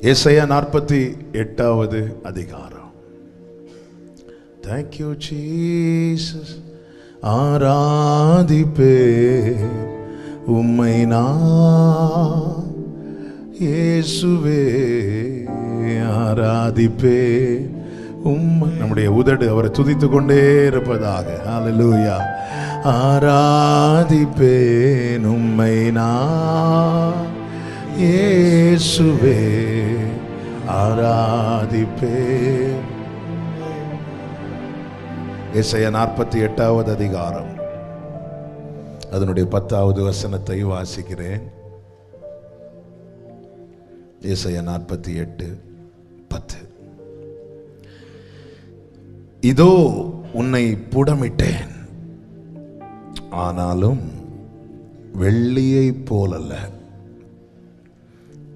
ஏசாயா 48வது அதிகாரம். Thank you Jesus. ஆராதிப்பே உம்மை நான் இயேசுவே, ஆராதிப்பே உம்மை. நம்முடைய உதடு அவரை துதித்துக் கொண்டே இருப்பதாக. ஹல்லேலூயா. ஆராதிப்பேன் உம்மை நான் இயேசுவே, ஆராதிப்பேன். ஏசாயா 48வது அதிகாரம் அதனுடைய 10வது வசனத்தை வாசிக்கிறேன். ஏசாயா 48:10. இதோ உன்னை புடமிட்டேன், ஆனாலும் வெள்ளியை போலல்ல,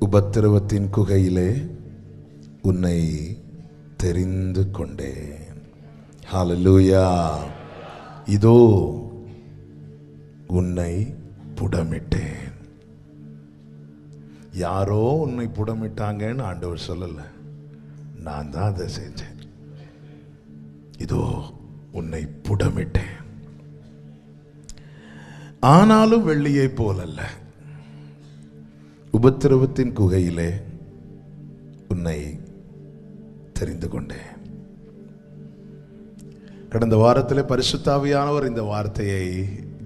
உபத்திரவத்தின் குகையிலே உன்னை தெரிந்து கொண்டேன். ஹல்லேலூயா. இதோ உன்னை புடமிட்டேன். யாரோ உன்னை புடமிட்டாங்கன்னு ஆண்டவர் சொல்லல, நான் தான் அதை செஞ்சேன். இதோ உன்னை புடமிட்டேன், ஆனாலும் வெள்ளியை போலல்ல, உபத்திரவத்தின் குகையிலே உன்னை தெரிந்து கொண்டேன். கடந்த வாரத்தில் பரிசுத்த ஆவியானவர் இந்த வார்த்தையை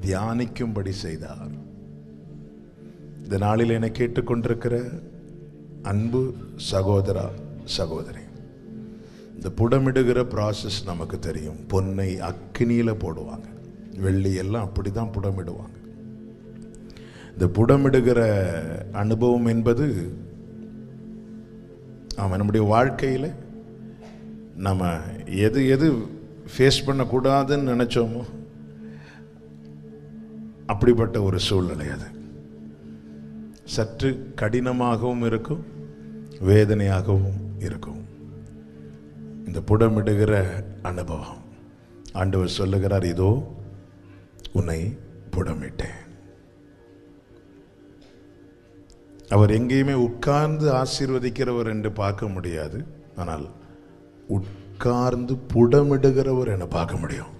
தியானிக்கும்படி செய்தார். இந்த நாளில் என்னை கேட்டுக்கொண்டிருக்கிற அன்பு சகோதரா சகோதரி, இந்த புடமிடுகிற ப்ராசஸ் நமக்கு தெரியும். பொன்னை அக்கினியில போடுவாங்க, வெள்ளி எல்லாம் அப்படிதான் புடமிடுவாங்க. இந்த புடமிடுகிற அனுபவம் என்பது நம்முடைய வாழ்க்கையில் நம்ம எது எது ஃபேஸ் பண்ணக்கூடாதுன்னு நினைச்சோமோ அப்படிப்பட்ட ஒரு சூழ்நிலை. அது சற்று கடினமாகவும் இருக்கும், வேதனையாகவும் இருக்கும். இந்த புடமிடுகிற அனுபவம், ஆண்டவர் சொல்லுகிறார், இதோ உன்னை புடமிட்டேன். அவர் எங்கேயுமே உட்கார்ந்து ஆசீர்வதிக்கிறவர் என்று பார்க்க முடியாது, ஆனால் உட்கார்ந்து புடமிடுகிறவர் என பார்க்க முடியும்.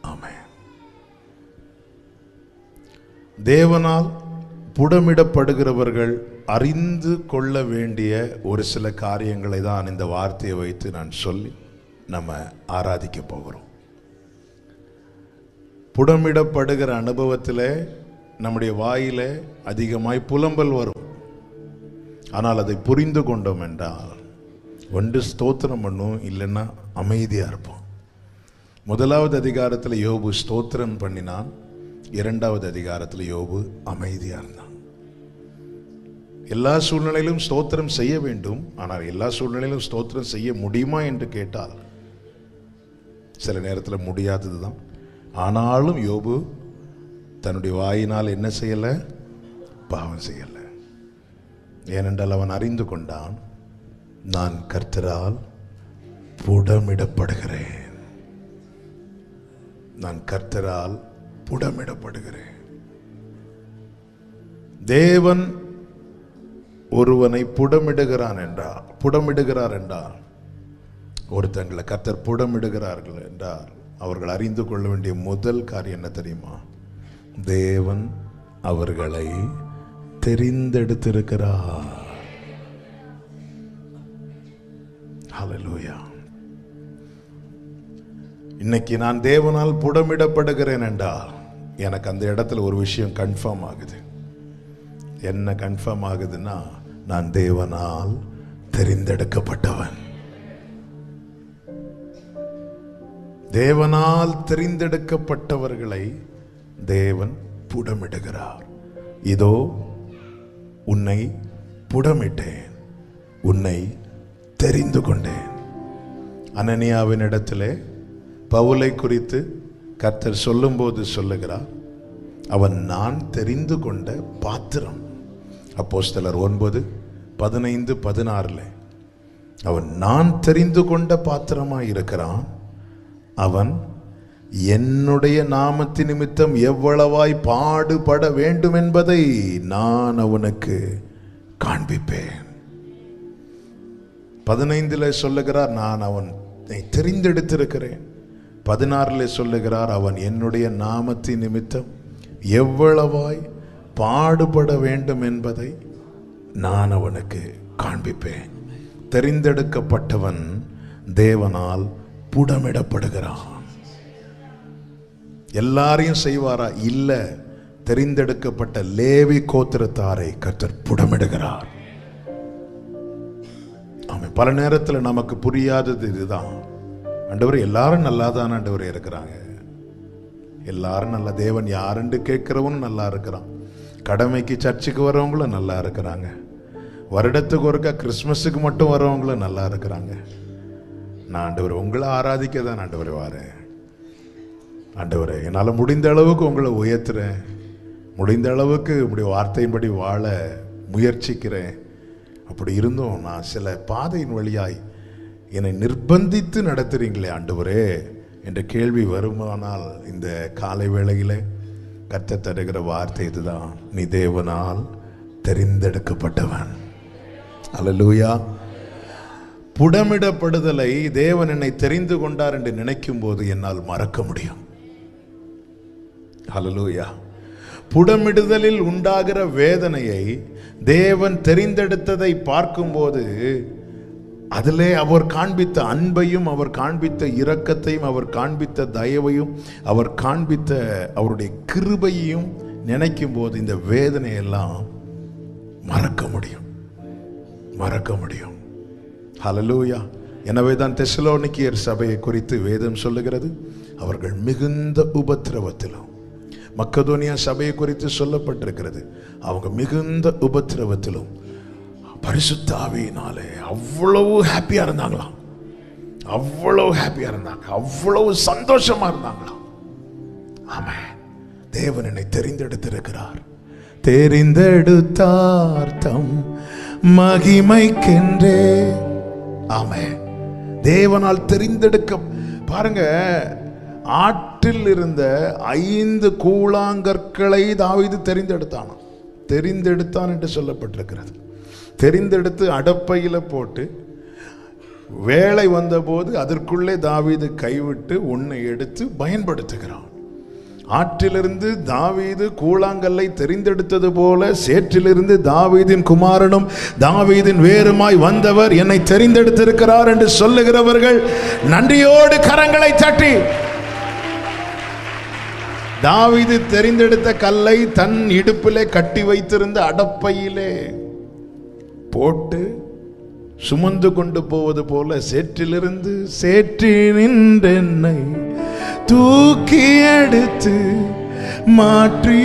ஆமென். தேவனால் புடமிடப்படுகிறவர்கள் அறிந்து கொள்ள வேண்டிய ஒரு சில காரியங்களை தான் இந்த வார்த்தையை வைத்து நான் சொல்லி நம்ம ஆராதிக்க போகிறோம். புடமிடப்படுகிற அனுபவத்தில் நம்முடைய வாயில அதிகமாய் புலம்பல் வரும். ஆனால் அதை புரிந்து கொண்டோம் என்றால் ஒன்று ஸ்தோத்திரம் பண்ணும், இல்லைன்னா அமைதியா இருப்போம். 1வது அதிகாரத்தில் யோபு ஸ்தோத்திரம் பண்ணினான், 2வது அதிகாரத்தில் யோபு அமைதியா இருந்தான். எல்லா சூழ்நிலையிலும் ஸ்தோத்திரம் செய்ய வேண்டும், ஆனால் எல்லா சூழ்நிலையிலும் ஸ்தோத்திரம் செய்ய முடியுமா என்று கேட்டால் சில நேரத்தில் முடியாதது தான். ஆனாலும் யோபு தன்னுடைய வாயினால் என்ன செய்யல? பாவம் செய்யல. ஏனென்றால் அவன் அறிந்து கொண்டான், நான் கர்த்தரால் புடமிடப்படுகிறேன், நான் கர்த்தரால் புடமிடப்படுகிறேன். தேவன் ஒருவனை புடமிடுகிறார் என்றால் ஒருத்தங்களை கர்த்தர் புடமிடுகிறார்கள் என்றால் அவர்கள் அறிந்து கொள்ள வேண்டிய முதல் காரியம் என்ன தெரியுமா? தேவன் அவர்களை தெரிந்தெடுத்திருக்கிறார். ஹல்லேலூயா. இன்னைக்கு நான் தேவனால் புடமிடப்படுகிறேன் என்றால் எனக்கு அந்த இடத்துல ஒரு விஷயம் கன்ஃபார்ம் ஆகுது. என்ன கன்ஃபார்ம் ஆகுதுன்னா, நான் தேவனால் தெரிந்தெடுக்கப்பட்டவன். தேவனால் தெரிந்தெடுக்கப்பட்டவர்களை தேவன் புடமிடுகிறார். இதோ உன்னை புடமிட்டேன், உன்னை தெரிந்து கொண்டேன். அனனியாவின் இடத்திலே பவுலை குறித்து கர்த்தர் சொல்லும்போது சொல்லுகிறார், அவன் நான் தெரிந்து கொண்ட பாத்திரம். அப்போஸ்தலர் 9:15-16 அவன் நான் தெரிந்து கொண்ட பாத்திரமாய் இருக்கிறான், அவன் என்னுடைய நாமத்தின் நிமித்தம் எவ்வளவாய் பாடுபட வேண்டும் என்பதை நான் அவனுக்கு காண்பிப்பேன். 15 சொல்லுகிறார், நான் அவனை தெரிந்தெடுத்திருக்கிறேன். 16 சொல்லுகிறார், அவன் என்னுடைய நாமத்தின் நிமித்தம் எவ்வளவாய் பாடுபட வேண்டும் என்பதை நான் அவனுக்கு காண்பிப்பேன். தெரிந்தெடுக்கப்பட்டவன் தேவனால் புடமிடப்படுகிறான். எல்லாரையும் செய்வாரா? இல்ல. தெரிந்தெடுக்கப்பட்ட லேவி கோத்திரத்தாரை கர்த்தர் புடமிடுகிறார். ஆமாம். பல நேரத்தில் நமக்கு புரியாதது இதுதான். ஆண்டவரே, எல்லாரும் நல்லாதான் ஆண்டவரே இருக்கிறாங்க, எல்லாரும் நல்ல, தேவன் யாருன்னு கேட்கிறவனும் நல்லா இருக்கிறான், கடமைக்கு சர்ச்சுக்கு வரவங்களும் நல்லா இருக்கிறாங்க, வருடத்துக்கு ஒருக்கா கிறிஸ்மஸுக்கு மட்டும் வரவங்களும் நல்லா இருக்கிறாங்க. நான் ஆண்டவர் உங்களை ஆராதிக்க தான் ஆண்டவரே வாரேன். ஆண்டவரே, என்னால் முடிந்த அளவுக்கு உங்களை உயர்த்துறேன், முடிந்த அளவுக்கு உங்களுடைய வார்த்தையின்படி வாழ முயற்சிக்கிறேன். அப்படி இருந்தும் நான் சில பாதையின் வழியாய் என்னை நிர்பந்தித்து நடத்துறீங்களே ஆண்டவரே என்ற கேள்வி வருமானால், இந்த காலை வேளையில கர்த்தர் தருகிற வார்த்தை இதுதான்: நீ தேவனால் தெரிந்தெடுக்கப்பட்டவன். அல்லேலூயா. புடமிடப்படுதலை தேவன் என்னை தெரிந்து கொண்டார் என்று நினைக்கும் போது என்னால் மறக்க முடியும். அல்லேலூயா. புடமிடுதலில் உண்டாகிற வேதனையை தேவன் தெரிந்தெடுத்ததை பார்க்கும்போது அதிலே அவர் காண்பித்த அன்பையும், அவர் காண்பித்த இரக்கத்தையும், அவர் காண்பித்த தயவையும், அவர் காண்பித்த அவருடைய கிருபையையும் நினைக்கும் போது இந்த வேதனையெல்லாம் மறக்க முடியும், மறக்க முடியும். ஹல்லேலூயா. எனவே தான் தெசலோனிக்கேயர் சபையை குறித்து வேதம் சொல்லுகிறது, அவர்கள் மிகுந்த உபத்திரவத்திலும். மக்கதோனியா சபையை குறித்து சொல்லப்பட்டிருக்கிறது, அவங்க மிகுந்த உபத்திரவத்திலும் பரிசுத்த ஆவியினாலே அவ்வளவு ஹாப்பியா இருந்தாங்களாம், அவ்வளவு ஹாப்பியா இருந்தாங்க, அவ்வளவு சந்தோஷமா இருந்தாங்களாம். ஆமென். தேவன் என்னை தெரிந்தெடுத்திருக்கிறார், தெரிந்தெடுத்தார் தம் மகிமைக்கென்றே. ஆமென். தேவனால் தெரிந்தெடுக்க பாருங்க, ஆற்றில் இருந்த 5 கூழாங்கற்களை தாவீது தெரிந்தெடுத்தான். தெரிந்தெடுத்தான் என்று சொல்லப்பட்டிருக்கிறது. தெரிந்தெடுத்து அடப்பையில போட்டு வேலை வந்தபோது அதற்குள்ளே தாவீது கைவிட்டு ஒன்றை எடுத்து பயன்படுத்துகிறான். ஆற்றிலிருந்து தாவீது கூழாங்கல்லை தெரிந்தெடுத்தது போல சேற்றிலிருந்து தாவீதின் குமாரனும் தாவீதின் வேறுமாய் வந்தவர் என்னை தெரிந்தெடுத்திருக்கிறார் என்று சொல்லுகிறவர்கள் நன்றியோடு கரங்களை தட்டி, தாவீது தெரிந்தெடுத்த கல்லை தன் இடுப்பிலே கட்டி வைத்திருந்த அடப்பையிலே போட்டு சுமந்து கொண்டு போவது போல சேற்றிலிருந்து சேற்றினின்றென்னை தூக்கி எடுத்து மாற்றி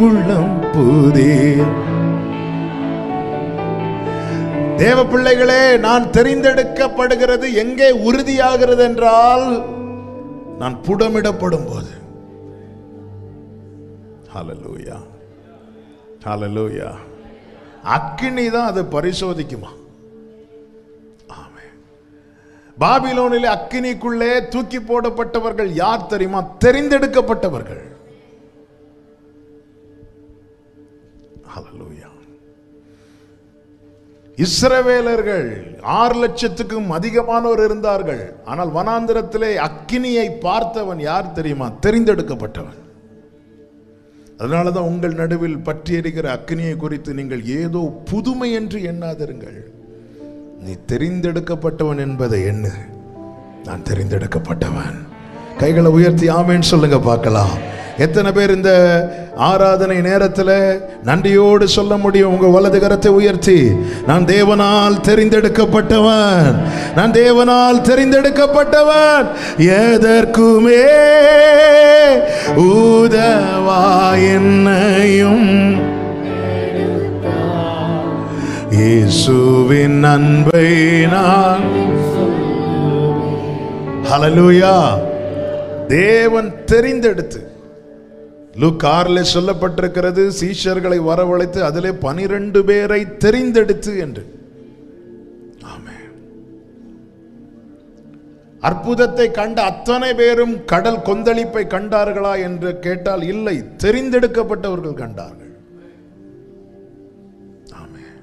உள்ளம் புதே. தேவ பிள்ளைகளே, நான் தெரிந்தெடுக்கப்படுகிறது எங்கே உறுதியாகிறது என்றால், நான் புடமிடப்படும் போது. ஹல்லேலூயா, ஹல்லேலூயா. அக்கினி தான் அதை பரிசோதிக்குமா? ஆமென். பாபிலோனிலே அக்கினிக்குள்ளே தூக்கி போடப்பட்டவர்கள் யார் தெரியுமா? தெரிந்தெடுக்கப்பட்டவர்கள். ஹல்லேலூயா. இஸ்ரவேலர்கள் 6 லட்சத்துக்கும் அதிகமானோர் இருந்தார்கள். ஆனால் வனாந்திரத்திலே அக்கினியை பார்த்தவன் யார் தெரியுமா? தெரிந்தெடுக்கப்பட்டவன். அதனாலதான் உங்கள் நடுவில் பற்றி எரிகிற அக்கினியை குறித்து நீங்கள் ஏதோ புதுமை என்று எண்ணாதிருங்கள். நீ தெரிந்தெடுக்கப்பட்டவன் என்பதை எண்ணு. நான் தெரிந்தெடுக்கப்பட்டவன். கைகளை உயர்த்தி ஆமென் சொல்லுங்க பார்க்கலாம். எத்தனை பேர் இந்த ஆராதனை நேரத்தில் நன்றியோடு சொல்ல முடியும்? உங்க வலது கரத்தை உயர்த்தி, நான் தேவனால் தெரிந்தெடுக்கப்பட்டவன், நான் தேவனால் தெரிந்தெடுக்கப்பட்டவன், எதற்குமே உதவா என்னையும் இயேசுவின் அன்பை நான். ஹல்லேலூயா. தேவன் தெரிந்தெடுத்து, லூக்கா 6 சொல்லப்பட்டிருக்கிறது, சீஷர்களை வரவழைத்து அதிலே 12 பேரை தெரிந்தெடுத்து என்று. ஆமென். அற்புதத்தை கண்ட அத்தனை பேரும் கடல் கொந்தளிப்பை கண்டார்களா என்று கேட்டால் இல்லை, தெரிந்தெடுக்கப்பட்டவர்கள் கண்டார்கள். ஆமென்.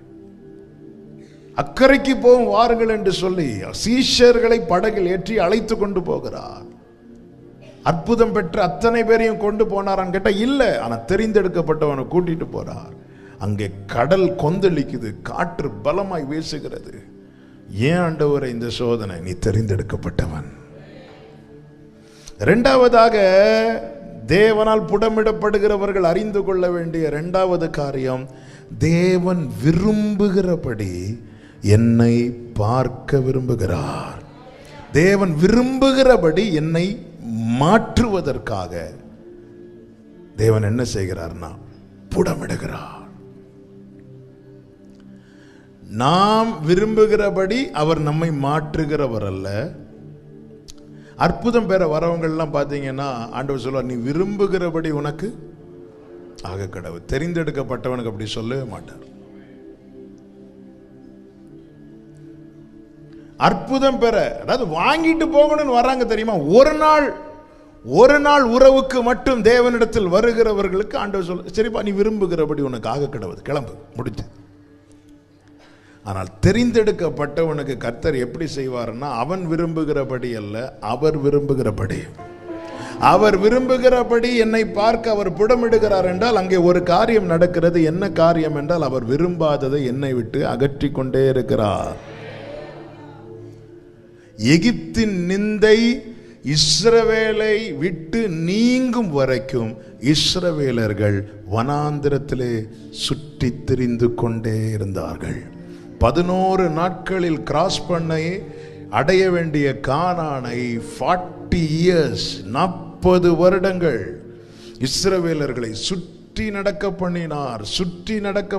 அக்கறைக்கு போகும் வாருங்கள் என்று சொல்லி சீஷர்களை படகில் ஏற்றி அழைத்து கொண்டு போகிறார். அற்புதம் பெற்ற அத்தனை பேரையும் கொண்டு போனாரான்னு கேட்டா இல்ல. ஆனா தெரிந்தெடுக்கப்பட்டவனை கூட்டிட்டு போறார். அங்கே கடல் கொந்தளிக்குது, காற்று பலமாய் வீசுகிறது. ஏன் ஆண்டவரே இந்த சோதனை? நீ தெரிந்தெடுக்கப்பட்டவன். இரண்டாவதாக, தேவனால் புடமிடப்படுகிறவர்கள் அறிந்து கொள்ள வேண்டிய இரண்டாவது காரியம், தேவன் விரும்புகிறபடி என்னை பார்க்க விரும்புகிறார். தேவன் விரும்புகிறபடி என்னை மாற்றுவதற்காக தேவன் என்ன செய்கிறார்னா புடமிடுகிறார். நாம் விரும்புகிறபடி அவர் நம்மை மாற்றுகிறவர் அல்ல. அற்புதம் பெற வரவங்கள்லாம் பார்த்தீங்கன்னா ஆண்டவர் சொல்லுவார், நீ விரும்புகிறபடி உனக்கு ஆக கடவுள். தெரிந்தெடுக்கப்பட்டவனுக்கு அப்படி சொல்லவே மாட்டார். அற்புதம் பெற, அதாவது வாங்கிட்டு போகணும்னு வராங்க தெரியுமா? ஒரு நாள் உறவுக்கு மட்டும் தேவனிடத்தில் வருகிறவர்களுக்கு ஆண்டவர் சொல்ல, சரிப்பா நீ விரும்புகிறபடி உனக்கு ஆக கடவுள், கிளம்பு, முடிஞ்சு. ஆனால் தெரிந்தெடுக்கப்பட்டவனுக்கு கர்த்தர் எப்படி செய்வார்னா, அவன் விரும்புகிறபடி அல்ல, அவர் விரும்புகிறபடி. அவர் விரும்புகிறபடி என்னை பார்க்க அவர் புடமிடுகிறார் என்றால் அங்கே ஒரு காரியம் நடக்கிறது. என்ன காரியம் என்றால், அவர் விரும்பாததை என்னை விட்டு அகற்றி கொண்டே இருக்கிறார். எகிப்தின் நிந்தை இஸ்ரவேலை விட்டு நீங்கும் வரைக்கும் இஸ்ரவேலர்கள் வனாந்திரத்திலே சுற்றி திரிந்து கொண்டே இருந்தார்கள். 11 நாட்களில் கிராஸ் பண்ண அடைய வேண்டிய கானானை 40 years 40 வருடங்கள் இஸ்ரவேலர்களை சுற்றி நடக்க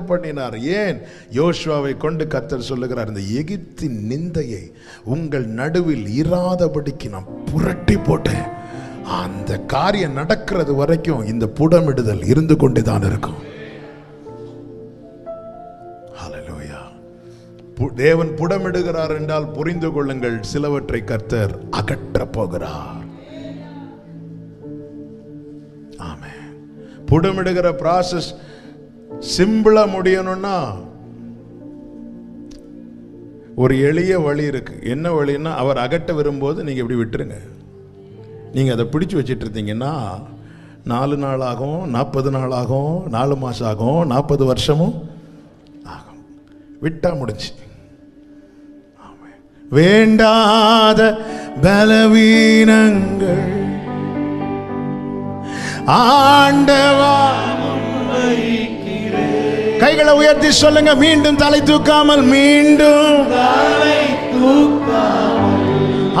பண்ணினார். ஏன்? யோசுவாவை கொண்டு கர்த்தர் சொல்லுகிறார், இந்த எகிப்தின் நிந்தையை உங்கள் நடுவில் இராதபடிக்கு நான் புரட்டி போட்டேன். அந்த காரியம் நடக்கிறது வரைக்கும் இந்த புடமிடுதல் இருந்து கொண்டுதான் இருக்கும். ஹல்லேலூயா. தேவன் புடமிடுகிறார் என்றால் புரிந்து கொள்ளுங்கள், சிலவற்றை கர்த்தர் அகற்ற போகிறார். ஆமென். புடமிடுகிற ப்ராசஸ் சிம்பிளா முடியணும்னா ஒரு எளிய வழி இருக்கு. என்ன வழின்னா, அவர் அகற்ற விரும்பும்போது நீங்க இப்படி விட்டுருங்க. நீங்க அதை பிடிச்சு வச்சிட்டு இருந்தீங்கன்னா 4 நாள் ஆகும், 40 நாள் ஆகும், 4 மாசம் ஆகும், 40 வருஷமும் ஆகும். விட்டா முடிஞ்சு. வேண்டாத பலவீனங்கள் ஆண்டவா, கைகளை உயர்த்தி சொல்லுங்க, மீண்டும் தலை தூக்காமல், மீண்டும் தலை தூக்காமல்.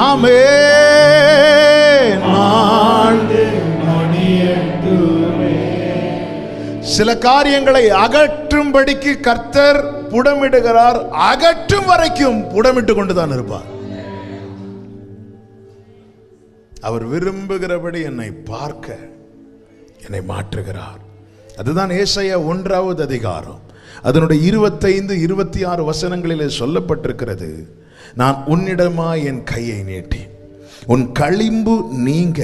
ஆமென். சில காரியங்களை அகற்றும்படிக்கு கர்த்தர் புடமிடுகிறார். அகற்றும் வரைக்கும் புடமிட்டு கொண்டுதான் இருப்பார். அவர் விரும்புகிறபடி என்னை பார்க்க என்னை மாற்றுகிறார். அதுதான் ஏசாயா 1வது அதிகாரம் அதனுடைய 25, 26 வசனங்களிலே சொல்லப்பட்டிருக்கிறது. நான் உன்னிடமாய் என் கையை நீட்டி உன் களிம்பு நீங்க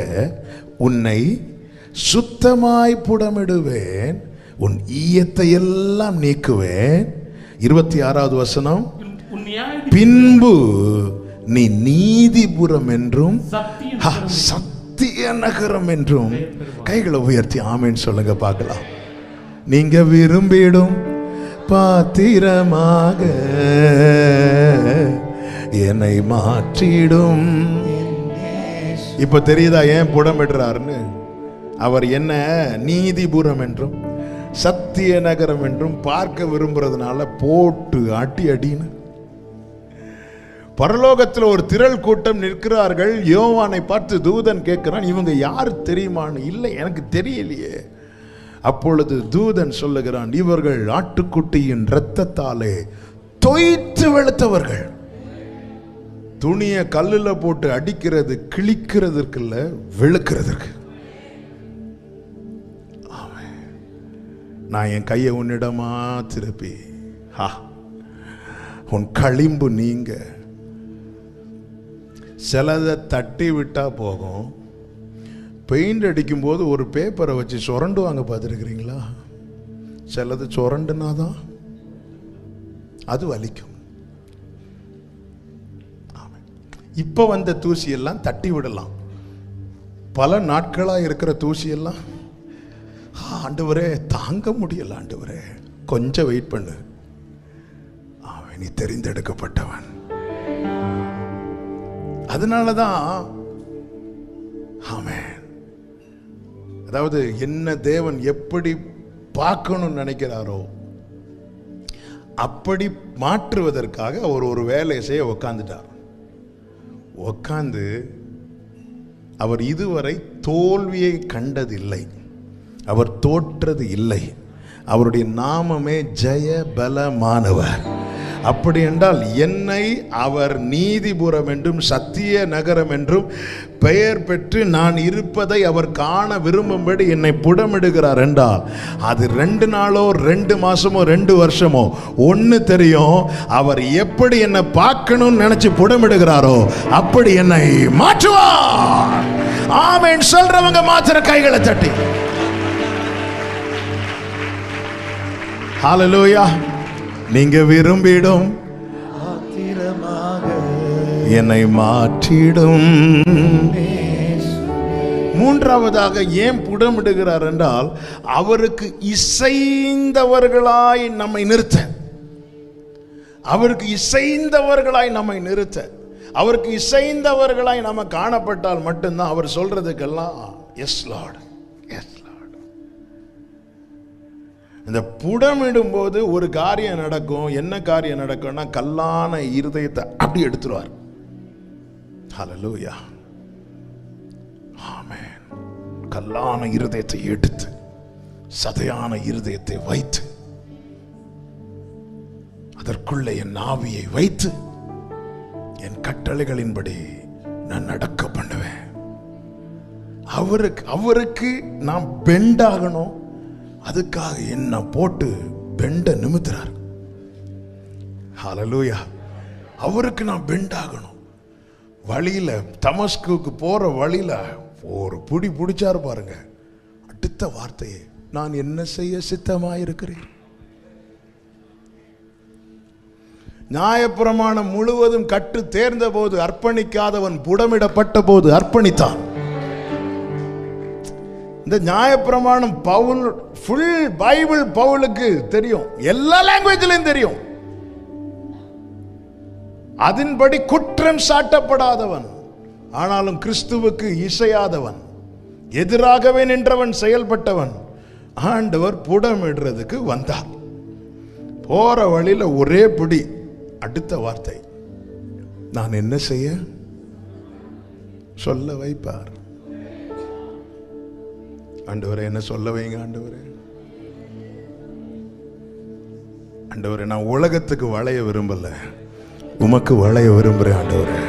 உன்னை சுத்தமாய் புடமிடுவேன், உன் ஈயத்தை எல்லாம் நீக்குவேன். 26வது வசனம், பின்பு நீ நீதிபுரம் என்றும் சத்திய நகரம் என்றும். கைகளை உயர்த்தி ஆமென் சொல்லுங்க பார்க்கலாம். நீங்க விரும்பிடும் பாத்திரமாக என்னை மாற்றிடும். இப்ப தெரியுதா ஏன் புடமிடுறாருன்னு? அவர் என்ன நீதிபுரம் என்றும் சத்திய நகரம் என்றும் பார்க்க விரும்புறதுனால போட்டு அடின்னு. பரலோகத்தில் ஒரு திரள் கூட்டம் நிற்கிறார்கள். யோவானை பார்த்து தூதன் கேட்கிறான், இவங்க யார் தெரியுமான்னு. இல்லை, எனக்கு தெரியலையே. அப்பொழுது தூதன் சொல்லுகிறான், இவர்கள் ஆட்டுக்குட்டியின் இரத்தத்தாலே தோய்த்து வெளுத்தவர்கள். துணியை கல்லுல போட்டு அடிக்கிறது கிழிக்கிறதுக்கு இல்ல, வெளுக்கிறதுக்கு. நான் என் கையை உன்னிடமா திருப்பி உன் களிம்பு நீங்க. சிலதை தட்டி விட்டா போகும். பெயிண்ட் அடிக்கும் போது ஒரு பேப்பரை வச்சு சுரண்டுவாங்க, பார்த்துருக்கிறீங்களா? சிலது சுரண்டுனாதான் அது வலிக்கும். இப்போ வந்த தூசியெல்லாம் தட்டி விடலாம். பல நாட்களாக இருக்கிற தூசியெல்லாம் ஆண்டவரே தாங்க முடியல, ஆண்டவரே கொஞ்சம் வெயிட் பண்ணு, அவன் நீ தெரிந்தெடுக்கப்பட்டவன். அதனாலதான் ஆமென். அதாவது என்ன தேவன் எப்படி பார்க்கணும்னு நினைக்கிறாரோ அப்படி மாற்றுவதற்காக அவர் ஒரு வேலையை செய்ய உக்காந்துட்டார். உக்காந்து அவர் இதுவரை தோல்வியை கண்டதில்லை, அவர் தோற்றது இல்லை. அவருடைய நாமமே ஜெய பலமானவர். அப்படி என்றால் என்னை அவர் நீதிபுரம் என்றும் சத்திய நகரம் என்றும் பெயர் பெற்று நான் இருப்பதை அவர் காண விரும்பும்படி என்னை புடமிடுகிறார் என்றால் அது 2 நாளோ 2 மாசமோ 2 வருஷமோ ஒன்று தெரியும், அவர் எப்படி என்னை பார்க்கணும்னு நினைச்சு புடமிடுகிறாரோ அப்படி என்னை மாற்றுவார். ஆமென் சொல்றவங்க மாத்திர கைகளை தட்டி ஹல்லேலூயா. நீங்க விரும்பிடும் என்னை மாற்றிடும். மூன்றாவதாக ஏன் புடமிடுகிறார் என்றால் அவருக்கு இசைந்தவர்களாய் நம்மை நிறுத்த, அவருக்கு இசைந்தவர்களாய் நம்மை நிறுத்த, அவருக்கு இசைந்தவர்களாய் நம்ம காணப்பட்டால் மட்டும்தான் அவர் சொல்றதுக்கெல்லாம் எஸ் லார்ட், எஸ் லார்ட். இந்த புடமிடும் போது ஒரு காரியம் நடக்கும். என்ன காரியம் நடக்கும்னா கல்லான இருதயத்தை அப்படி எடுத்துருவார். ஹல்லேலூயா, ஆமென். கல்லான இருதயத்தை எடுத்து சதையான இருதயத்தை வைத்து அதற்குள்ளே என் ஆவியை வைத்து என் கட்டளைகளின்படி நான் நடக்க பண்ணுவேன். அவருக்கு நாம் பெண்டாகணும். அதுக்காக என்ன போட்டு பெண்ட நிமித்துறார். ஹல்லேலூயா. அவருக்கு நான் பெண்டாகணும். வழியில தமஸ்குக்கு போற வழியில ஒரு புடி பிடிச்சாரு பாருங்க. அடுத்த வார்த்தையே நான் என்ன செய்ய சித்தமாயிருக்கிறேன். நியாயப்பிரமாணம் முழுவதும் கட்டு தேர்ந்த போது அர்ப்பணிக்காதவன் புடமிடப்பட்ட போது அர்ப்பணித்தான். இந்த நியாயப்பிரமாணம் பவுல் ஃபுல் பைபிள் பவுலுக்கு தெரியும், எல்லா லாங்குவேஜ்லயும் தெரியும். அதன்படி குற்றம் சாட்டப்படாதவன், ஆனாலும் கிறிஸ்துவுக்கு இசையாதவன், எதிராகவே நின்றவன், செயல்பட்டவன். ஆண்டவர் புடமிடுறதுக்கு வந்தார். போற வழியில ஒரே பிடி, அடுத்த வார்த்தை நான் என்ன செய்ய சொல்ல வைப்பார். ஆண்டவரே என்ன சொல்ல வைங்க ஆண்டவரே. ஆண்டவரே நான் உலகத்துக்கு வளைய விரும்பல, உமக்கு வளைய விரும்புறேன் ஆண்டவரே.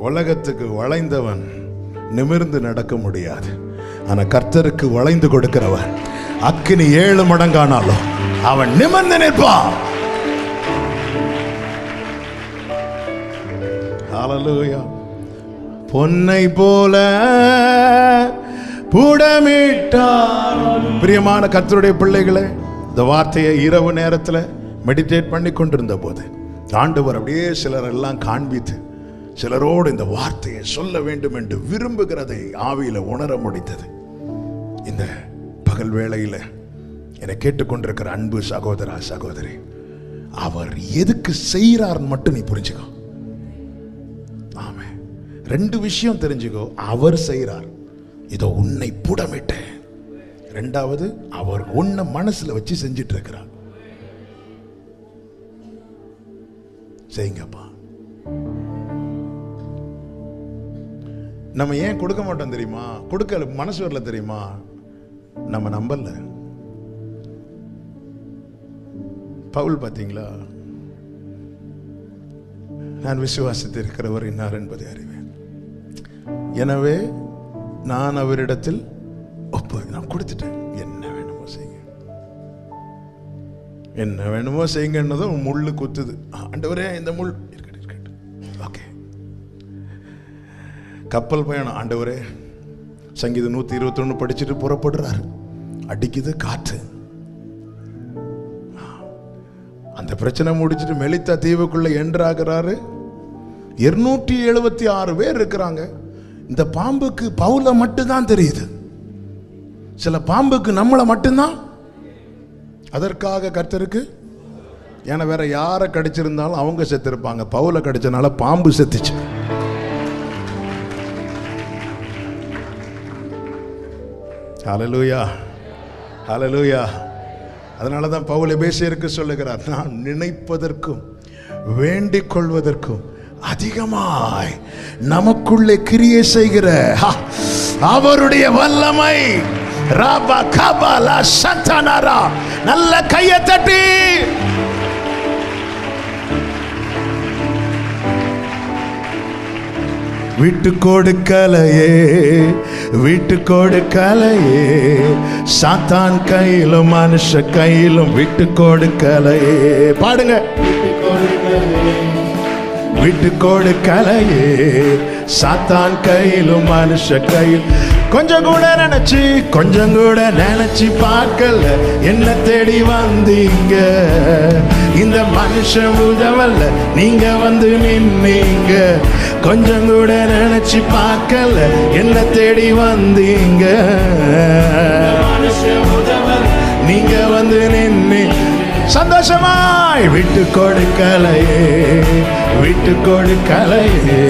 உலகத்துக்கு வளைந்தவன் நிமிர்ந்து நடக்க முடியாது. ஆனா கர்த்தருக்கு வளைந்து கொடுக்கிறவன் அக்கினி 7 மடங்கானாலும் அவன் நிமிர்ந்து நிற்பான். ஹல்லேலூயா. பொன்னை போல புடமிட்டார். பிரியமான கர்த்தருடைய பிள்ளைகளே, இந்த வார்த்தையை இரவு நேரத்தில் மெடிடேட் பண்ணி கொண்டிருந்த போது ஆண்டவர் அப்படியே சிலர் எல்லாம் காண்பித்து சிலரோடு இந்த வார்த்தையை சொல்ல வேண்டும் என்று விரும்புகிறதை ஆவியில உணர முடித்தது. இந்த பகல் வேளையில என்னை கேட்டுக்கொண்டிருக்கிற அன்பு சகோதரா சகோதரி, அவர் எதுக்கு செய்கிறார் மட்டும் நீ புரிஞ்சுக்கோ. ஆமே, 2 விஷயம் தெரிஞ்சுக்கோ. அவர் செய்கிறார், இதோ உன்னை புடமிட்டேன். 2வது, அவர் உன்னை மனசுல வச்சு செஞ்சிட்டு இருக்கிறார். செய்யுங்கப்பா. நம்ம ஏன் கொடுக்க மாட்டோம் தெரியுமா? கொடுக்க மனசு வரல தெரியுமா? நம்ம நம்பல. பவுல் பாத்தீங்களா, நான் விசுவாசித்து இருக்கிறவர் இன்னார் என்பதை அறிவேன், எனவே நான் அவரிடத்தில் நான் கொடுத்துட்டேன், என்ன வேணுமோ செய்யுங்க, என்ன வேணுமோ செய்யுங்கன்னதும் முள்ளு குத்துது. ஆண்டவரே இந்த முள் இருக்கட்டும், ஓகே. கப்பல் பயணம், ஆண்டவரே சங்கீதம் 121 படிச்சுட்டு புறப்படுறாரு. அடிக்குது காற்று. அந்த பிரச்சனை முடிச்சுட்டு மெலித்தா தீவுக்குள்ள என்ட்ராகிறாரு. 276 பேர் இருக்கிறாங்க. இந்த பாம்புக்கு பவுல மட்டும்தான் தெரியுது. சில பாம்புக்கு நம்மளை மட்டும்தான். அதற்காக கர்த்தருக்கு, ஏன்னா வேற யாரை கடிச்சிருந்தாலும் அவங்க செத்திருப்பாங்க. பவுல கடிச்சனால பாம்பு செத்துச்சு. ஹல்லேலூயா, ஹல்லேலூயா. அதனாலதான் பவுல் எபேசியருக்கு சொல்லுகிறார், நான் நினைப்பதற்கும் வேண்டிக் கொள்வதற்கும் அதிகமாய் நமக்குள்ளே கிரியை செய்கிற அவருடைய வல்லமை. ராபா கபாலா சந்தனரா. நல்ல கையை தட்டி விட்டு கொடுக்கலையே, விட்டு கொடுக்கலையே, சாத்தான் கையிலும் மனுஷ கையிலும் விட்டு கொடுக்கலையே. பாடுங்க. விட்டு கொடுக்கலையே, சாத்தான் கையிலும் மனுஷ கையில். கொஞ்சம் கூட நினைச்சு பார்க்கல, என்ன தேடி வந்தீங்க. இந்த மனுஷன் உதவல்ல, நீங்க வந்து நின்னீங்க. கொஞ்சம் கூட நினைச்சு பார்க்கல, என்ன தேடி வந்தீங்க. நீங்க வந்து நின்னீங்க. சந்தோஷமாய் விட்டு கொடுக்கலையே, விட்டு கொடுக்கலையே,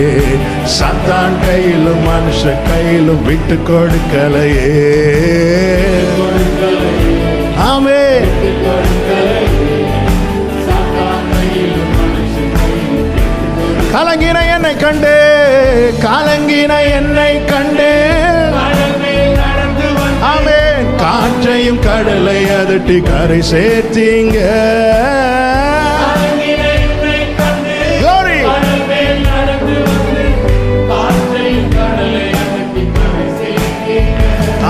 சாத்தான் கையிலும் மனுஷ கையிலும் விட்டு கொடுக்கலையே. ஆமென். கலங்கின என்னை கண்டு, கலங்கின என்னை கண்டு, ஆமென், காற்றையும் கடலை அதட்டி கரை சேர்த்தீங்க.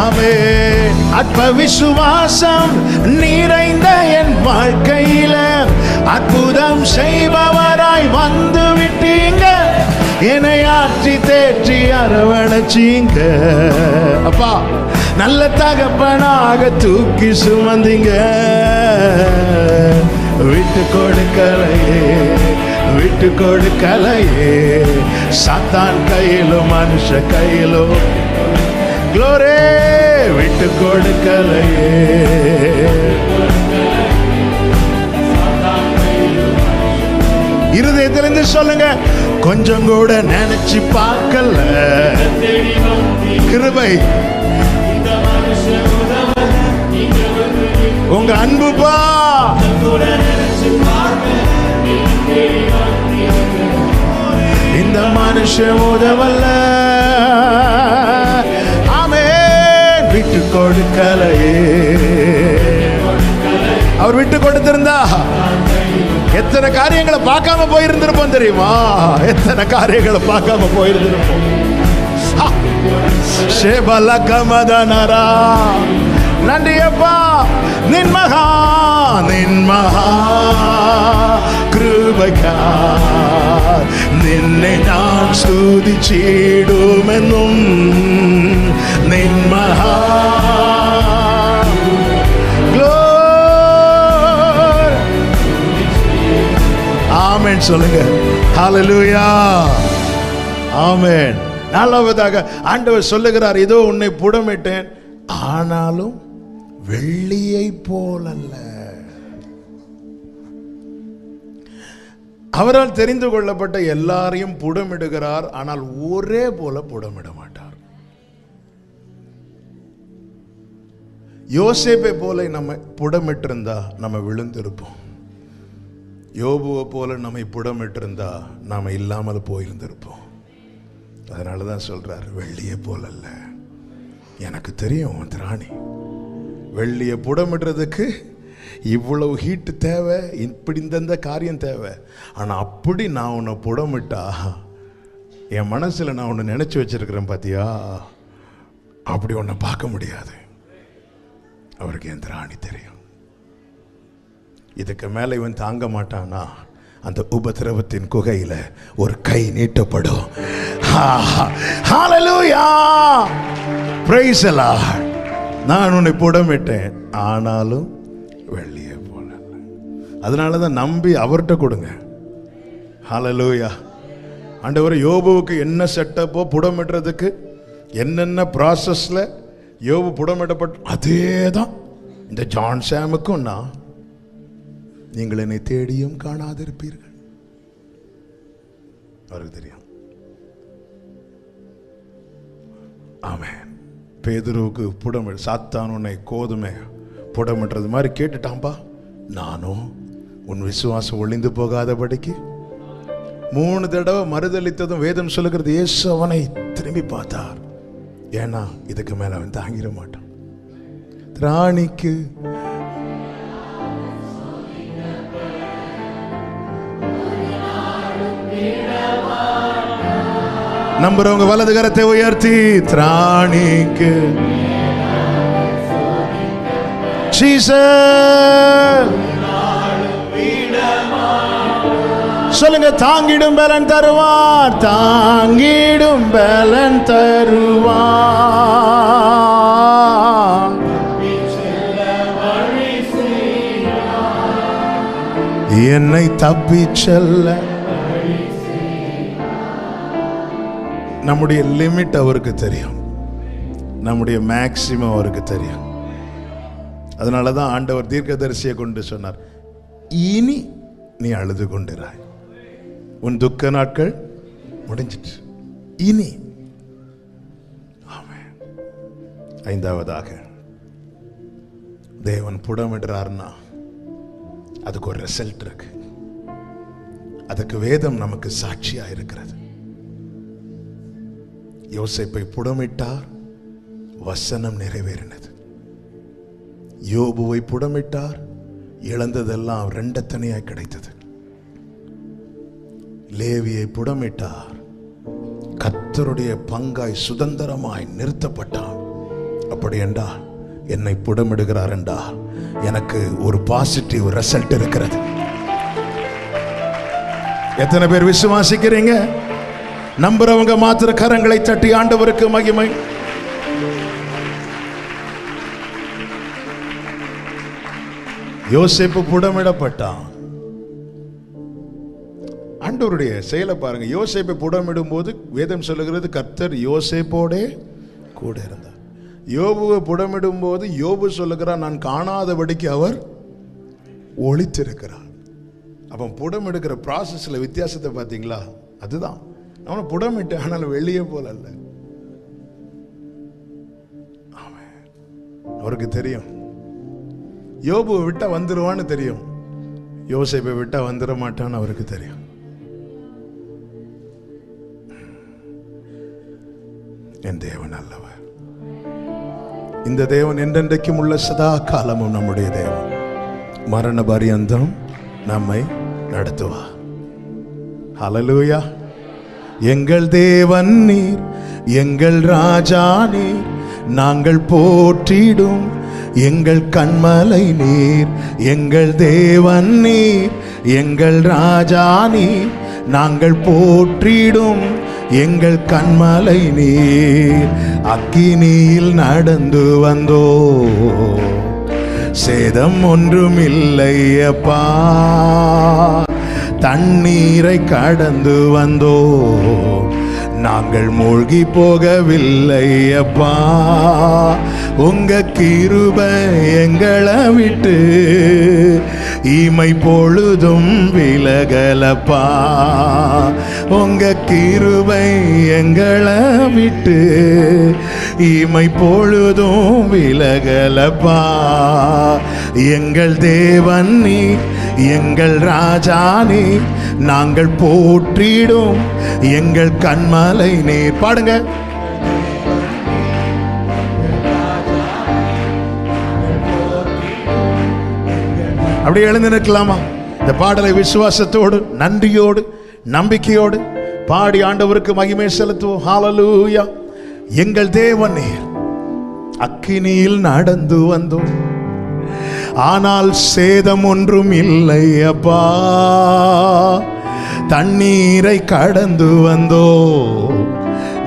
ஆமென். அற்ப விசுவாசம் நிறைந்த என் வாழ்க்கையில அற்புதம் செய்பவராய் வந்து விட்டீங்க. என்னை ஆற்றி தேற்றி அரவணைச்சீங்க. அப்பா, நல்ல தகப்பனாக தூக்கி சுமந்தீங்க. விட்டு கொடுக்கலையே, விட்டு கொடுக்கலையே, சாத்தான் கையிலும் மனுஷ கையிலும். க்ளோரி. விட்டு கொடுக்கலையே. இருதயத்திலிருந்து சொல்லுங்க, கொஞ்சம் கூட நினைச்சு பார்க்கல. கிருபை உங்க அன்புப்பா. இந்த மனுஷன் உதவல்ல. ஆமென். விட்டு கொடுக்கலையே. அவர் விட்டு கொடுத்திருந்தா எத்தனை காரியங்களை பார்க்காம போயிருந்திருப்போம் தெரியுமா? எத்தனை காரியங்களை பார்க்காம போயிருந்திருப்போம். நன்றி அப்பா. நின்மகா நின்மகா கிருபைக்கா നിന്നെ ഞാൻ സ്തുതിച്ചിടുമെന്നും നിന്മഹാ ஆமென் சொல்லுங்க. ஹல்லேலூயா. ஆமென். நாலாவதாக ஆண்டவர் சொல்லுகிறார், இதோ உன்னை புடமிட்டேன், ஆனாலும் வெள்ளியை போலல்ல. அவரால் தெரிந்து கொள்ளப்பட்ட எல்லாரையும் புடமிடுகிறார், ஆனால் ஒரே போல புடமிட மாட்டார். யோசேப்பை போல நம்ம புடமிட்டிருந்தா நம்ம விழுந்திருப்போம். யோபுவை போல நம்மை புடமிட்டிருந்தா நாம இல்லாமல் போயிருந்திருப்போம். அதனாலதான் சொல்றார், வெள்ளியை போல அல்ல. எனக்கு தெரியும் திராணி, வெள்ளியை புடமிடுறதுக்கு இவ்வளவு ஹீட்டு தேவை, இப்படி இந்த காரியம் தேவை. ஆனால் அப்படி நான் உன்னை புடமிட்டா என் மனசில் நான் உன்னை நினச்சி வச்சிருக்கிறேன் பார்த்தியா, அப்படி உன்னை பார்க்க முடியாது. அவருக்கு என் திராணி தெரியும். இதுக்கு மேலே இவன் தாங்க மாட்டானா, அந்த உபத்திரவத்தின் குகையில் ஒரு கை நீட்டப்படும். ஹல்லேலூயா. Praise the Lord. நான் உன்னை புடமிட்டேன், ஆனாலும் வெள்ளியை போல. அதனாலதான் நம்பி அவர்கிட்ட கொடுங்க. ஹல்லேலூயா. ஆண்டவர் யோபுவுக்கு என்ன செட்டப்போ புடமிடுறதுக்கு என்னென்ன ப்ராசஸ்ல யோபு புடமிடப்பட்ட அதே தான் இந்த ஜான் சாமுக்கும். நான் நீங்கள் என்னை தேடியும் காணாதிருப்பீர்கள். அவருக்கு தெரியும். ஆமென். பேதுருவுக்கு புடமிடு, சாத்தான் உன்னை கோதுமை புடமிடுறது மாதிரி கேட்டுட்டான்பா, நானும் உன் விசுவாசம் ஒளிந்து போகாதபடிக்கு 3 தடவை மறுதளித்ததும் வேதம் சொல்லுகிறது, இயேசு அவனை திரும்பி பார்த்தார். ஏன்னா இதுக்கு மேல அவன் தாங்கிட மாட்டான். திராணிக்கு நம்புறவங்க வலது கரத்தை உயர்த்தி, திராணிக்கு சொல்லுங்க, தாங்கிடும் பலன் தருவார், தாங்கிடும் பலன் தருவார். என்னை தப்பி செல்ல நம்முடைய லிமிட் அவருக்கு தெரியும், நம்முடைய மேக்சிமம் அவருக்கு தெரியும். அதனாலதான் ஆண்டவர் தீர்க்கதரிசியை கொண்டு சொன்னார், இனி நீ அழுது கொண்டிராய், உன் துக்க நாட்கள் முடிஞ்சிட்டு இனி. ஆமென். 5வதாக தேவன் புடமிடுறார்னா அதுக்கு ஒரு ரிசல்ட் இருக்கு. அதுக்கு வேதம் நமக்கு சாட்சியா இருக்கிறது. யோசேப்பை புடமிட்டார், வசனம் நிறைவேறினது. யோபுவை புடமிட்டார், இழந்ததெல்லாம் 2 தனியாய் கிடைத்தது. லேவியை புடமிட்டார், கர்த்தருடைய பங்காய் சுதந்திரமாய் நிறுத்தப்பட்டான். அப்படி என்றால் என்னை புடமிடுகிறார் என்றால் எனக்கு ஒரு பாசிட்டிவ் ரிசல்ட் இருக்கிறது. எத்தனை பேர் விசுவாசிக்கிறீங்க? நம்புறவங்க மாத்திர கரங்களை தட்டி ஆண்டவருக்கு மகிமை. யோசேப்பு புடமிடப்பட்டான். ஆண்டவருடைய செயலை பாருங்க. யோசேப்பை புடமிடும் போது வேதம் சொல்லுகிறது, கர்த்தர் யோசேப்போடே கூட இருந்தார். யோபுவை புடமிடும் போது யோபு சொல்லுகிறார், நான் காணாதபடிக்கு அவர் ஒளித்திருக்கிறார். அப்ப புடமிடுகிற ப்ராசஸ்ல வித்தியாசத்தை பார்த்தீங்களா? அதுதான் அவனை புடமிட்டு, ஆனால் வெளியே போல அல்ல. அவருக்கு தெரியும் யோபுவை விட்டா வந்துருவான்னு தெரியும், யோசேப்பை விட்டா வந்துட மாட்டான்னு அவருக்கு தெரியும். என் தேவன் அல்லவர். இந்த தேவன் என்றென்றைக்கும் உள்ள சதா காலமும் நம்முடைய தேவன். மரண பரியந்தம் நம்மை நடத்துவார். ஹல்லேலூயா. எங்கள் தேவன் நீர், எங்கள் ராஜா நீர், நாங்கள் போற்றிடும் எங்கள் கண்மலை நீர். எங்கள் தேவன் நீர், எங்கள் ராஜா நீர், நாங்கள் போற்றிடும் எங்கள் கண்மலை நீர். அக்கினியில் நடந்து வந்தோ, சேதம் ஒன்றும் இல்லை அப்பா. தண்ணீரை கடந்து வந்தோ, நாங்கள் மூழ்கி போகவில்லை அப்பா. உங்க கிருபை எங்களை விட்டு இமை பொழுதும் விலகலப்பா. உங்க கிருபை எங்களை விட்டு இமை பொழுதும் விலகலப்பா. எங்கள் தேவன் நீ, எங்கள் ராஜா நீ, நாங்கள் போற்றிடும் எங்கள் கண்மலை நீர். பாடுங்க. அப்படியே எழுந்து நிற்கலாமா? இந்த பாடலை விசுவாசத்தோடு, நன்றியோடு, நம்பிக்கையோடு பாடி ஆண்டவருக்கு மகிமை செலுத்துவோம். ஹல்லேலூயா. எங்கள் தேவன் நீர், அக்கினியில் நடந்து வந்தோம், ஆனால் சேதம் ஒன்றும் இல்லை அப்பா. தண்ணீரை கடந்து வந்தோ,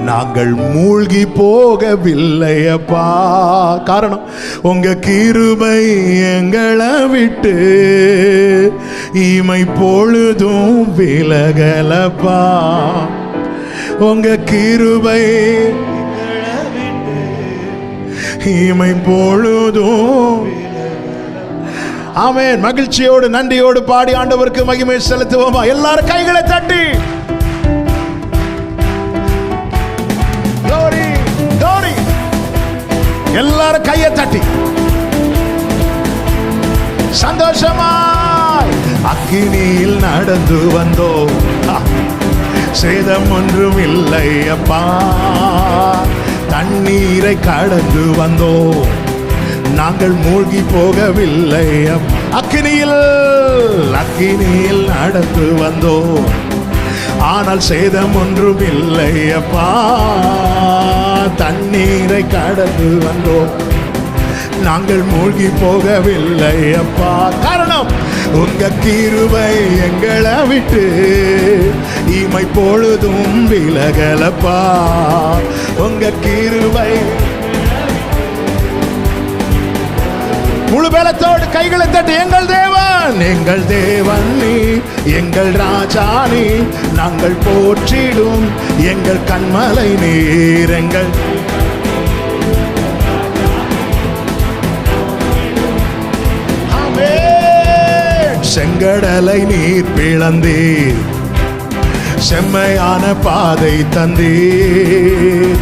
நாங்கள் மூழ்கி போகவில்லையப்பா. காரணம் உங்க கிருபை எங்களை விட்டு இமை பொழுதும் விலகலப்பா. உங்க கிருபை இமை பொழுதும். ஆமென். மகிழ்ச்சியோடு நன்றியோடு பாடி ஆண்டவருக்கு மகிமை செலுத்துவோமா? எல்லாரும் கைகளை தட்டி எல்லாரும் கையை தட்டி சந்தோஷமாய் அக்கினியில் நடந்து வந்தோம், சேதம் ஒன்றும் இல்லை அப்பா. தண்ணீரை கடந்து வந்தோம், நாங்கள் மூழ்கி போகவில்லை. அக்கினியில் நடந்து வந்தோம், ஆனால் சேதம் ஒன்றும் இல்லை அப்பா. தண்ணீரை கடந்து வந்தோம், நாங்கள் மூழ்கி போகவில்லை அப்பா. காரணம் உங்க கிருபை எங்களை விட்டு இமை பொழுதும் விலகலப்பா. உங்க கிருபை. முழு பலத்தோடு கைகளை தட்டி எங்கள் தேவன் நீ, எங்கள் ராஜா நீ, நாங்கள் போற்றிடும் எங்கள் கண்மலை நீர். எங்கள் செங்கடலை நீர் பிளந்தீர், செம்மையான பாதை தந்தீர்.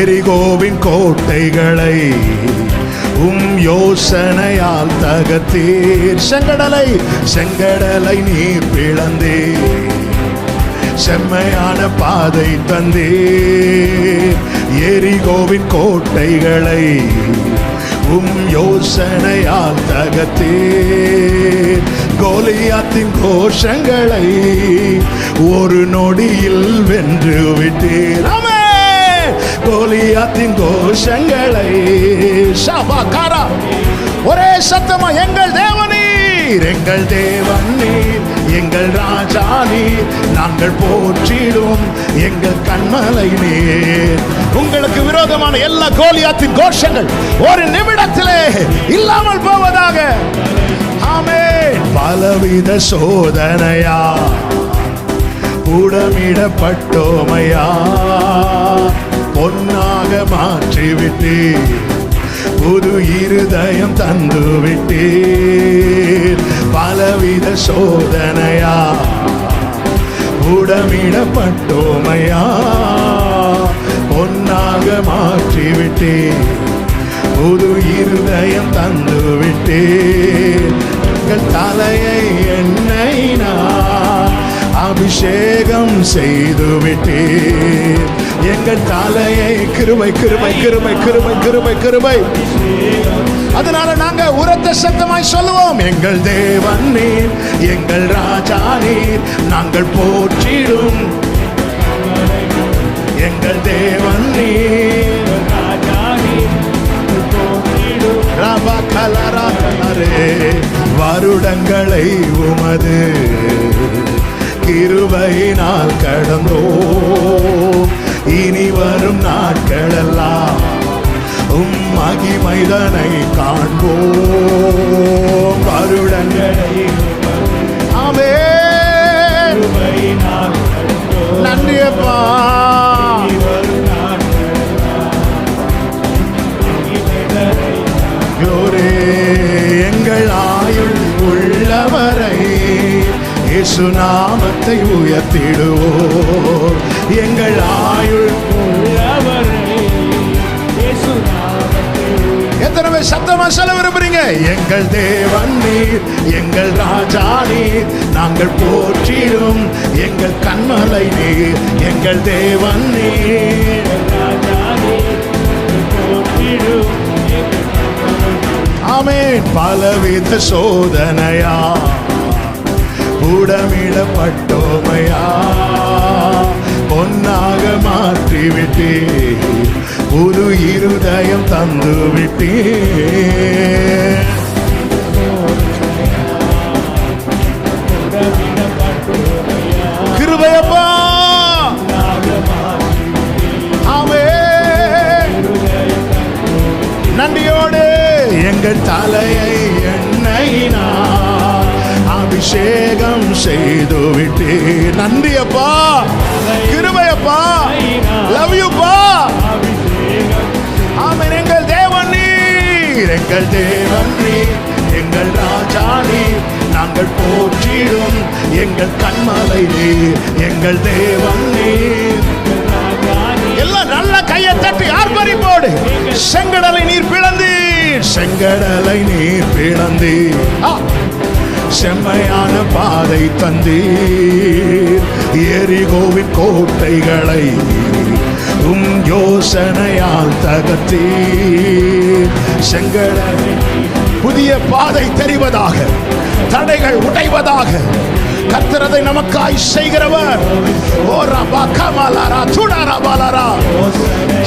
எரிகோவின் கோட்டைகளை யோசனையால் தகர்த்தீர். செங்கடலை நீர் பிளந்தீர், செம்மையான பாதை தந்தீர். எரிகோவின் கோட்டைகளை யோசனையால் தகர்த்தீர். கோலியாத்தின் கோஷங்களை ஒரு நொடியில் வென்று விட்டீர். கோலியாத்தின் கோஷங்களை ஷபாகாரா ஒரே சத்தமா எங்கள் தேவனீர், எங்கள் தேவனீர், எங்கள் ராஜா நீர், நாங்கள் போற்றிடும் எங்கள் கண்மலை நீர். உங்களுக்கு விரோதமான எல்லா கோலியாத்தின் கோஷங்கள் ஒரு நிமிடத்திலே இல்லாமல் போவதாக. ஆமென். பலவித சோதனையா கூடமிடப்பட்டோமையா, பொன்னாக மாற்றிவிட்டீர், புது இருதயம் தந்து விட்டீர். பலவித சோதனையா கூடமிடப்பட்டோமையா, பொன்னாக மாற்றிவிட்டீர், புது இருதயம் தந்து விட்டீர். எங்கள் தலையை எண்ணெயினால் அபிஷேகம் செய்து விட்டீர். எங்கள் தலையை கிருபை கிருபை கிருபை கிருபை கிருபை கிருபை. அதனால நாங்க உரத்த சத்தமாய் சொல்லுவோம், எங்கள் தேவன் நீர், எங்கள் ராஜா நீர், நாங்கள் போற்றிடும் எங்கள் தேவன் நீர், ராஜா நீர், ரபா கலரா கலரே. வருடங்களை உமது கிருபையினால் கடந்தோ, இனி வரும் நாட்களெல்லாம் மகிமைதனை காண்போம். வருடங்களை ஆமென். நன்றியப்பா. எங்கள் ஆயுள் உள்ளவரை இயேசு நாமத்தை உயர்த்திடுவோம். எங்கள் ஆயுள் உள்ளவரை இயேசு நாமத்தை. எத்தனை பேர் சத்தமா சொல்ல விரும்புறீங்க? எங்கள் தேவன் நீர், எங்கள் ராஜா நீர், நாங்கள் போற்றிடும் எங்கள் கண்மலை நீர். எங்கள் தேவன் நீர், ராஜா நீர், போற்றிடும். ஆமென். பலவித சோதனையா கூடமிடப்பட்டோமையா, பொன்னாக மாற்றிவிட்டீர், புது இருதயம் தந்து விட்டீர். கிருபையப்பா. நன்றியோடு எங்கள் தலையை எண்ணெயினால் அபிஷேகம் செய்து விட்டு. நன்றி அப்பா, கிருபையப்பா, லவ் யூ பா. ஆமென். எங்கள் தேவன் நீர், எங்கள் தேவன் நீர், எங்கள் ராஜா நீர், நாங்கள் போற்றிடும் எங்கள் கண்மலை நீர், எங்கள் தேவன் நீர். எல்லாம் நல்ல கையை தட்டி ஆர்ப்பரிப்போடு. செங்கடலை நீர் பிளந்தீர், செங்கடலை நீர் பிளந்தீர், செம்மையான பாதை தந்தீர், எரிகோவின் கோட்டைகளை உம் யோசனையால் தகர்த்தீர். செங்கடலை புதிய பாதை தெரிவதாக, தடைகள் உடைவதாக கர்த்தரதை நமக்காய் செய்கிறவர்.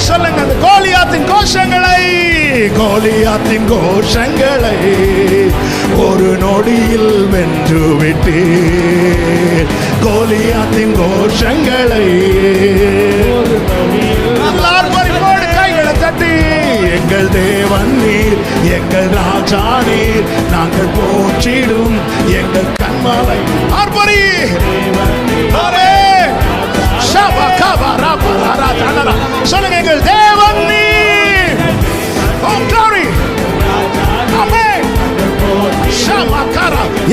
சொல்லுங்கள், கோலியாத்தின் கோஷங்களை, கோலியாத்தின் கோஷங்களை ஒரு நொடியில் வென்று விட்டீர். கோலியாத்தின் கோஷங்களை கைகளை தட்டி, எங்கள் தேவன் நீர், எங்கள் ராஜா நீர், நாங்கள் போற்றிடும் எங்கள் கண்மலை. ஆர்ப்பரி சொல்லுங்க, எங்கள் தேவன் நீர்.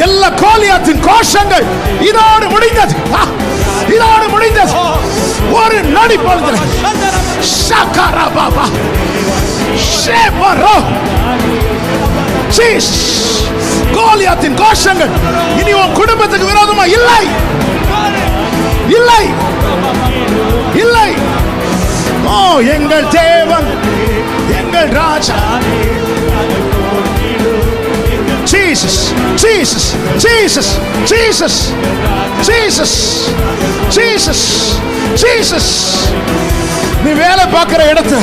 எல்லா கோலியாத்தின் கோஷங்கள் இதோடு முடிந்தது, இதோடு முடிந்தது. ஒரு நொடி பொழுது சக்கரா பாபா ஷேபரோ ஜீஸ். கோலியாத்தின் கோஷங்கள் இனி உன் குடும்பத்துக்கு விரோதமா இல்லை, இல்லை, இல்லை. ஓ எங்கள் தேவன், எங்கள் ராஜா. Jesus, Jesus, Jesus, Jesus, Jesus, Jesus, Jesus. நீ வேலை பார்க்கிற இடத்துல,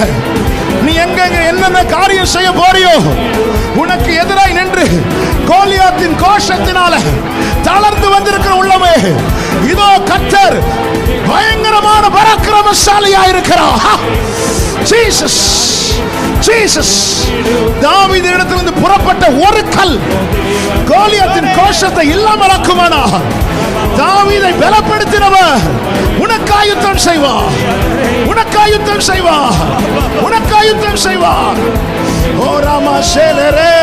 நீ எங்கெங்க என்னென்ன காரியம் செய்ய போறியோ, உனக்கு எதிராய் நின்று கோலியாத்தின் கோஷத்தினால தளர்ந்து வந்திருக்கிற உள்ளமே, இதோ கர்த்தர் பயங்கரமான பராக்கிரமசாலியா இருக்கிறார். Jesus, Jesus. தாவீதினிடத்திலிருந்து புறப்பட்ட ஒரு கல் கோலியாத்தின் கோஷத்தை இல்லாமலாக்குமானா, தாவீதை பலப்படுத்தினவர் உனக்காய் யுத்தம் செய்வார், உனக்காய் யுத்தம் செய்வார், உனக்காய் யுத்தம் செய்வார். ஓ ராமா சேலரே